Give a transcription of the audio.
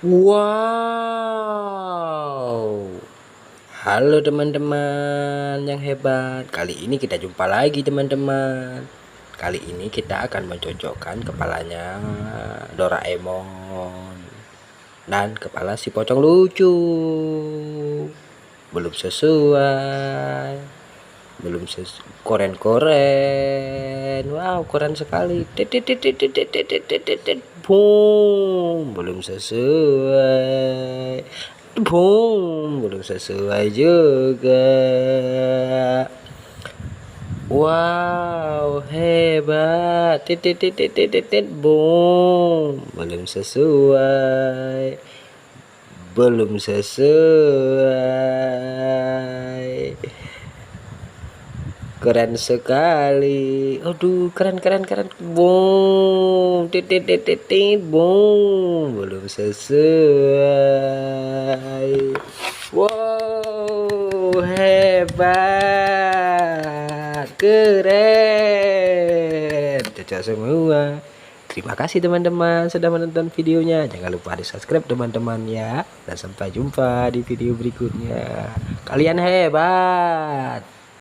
Wow, halo teman-teman yang hebat. Kali ini kita jumpa lagi teman-teman. Kali ini kita akan mencocokkan kepalanya Doraemon dan kepala si pocong lucu. Belum sesuai, koren-koren. Wow, keren sekali. Boom, belum sesuai. Boom, belum sesuai juga. Wow, hebat. Boom, belum sesuai. Belum sesuai. Keren sekali. Aduh, keren. Boom, boom, belum sesuai. Wow, hebat, keren, cocok semua. Terima kasih teman-teman sudah menonton videonya. Jangan lupa di subscribe teman-teman ya. Dan sampai jumpa di video berikutnya. Kalian hebat.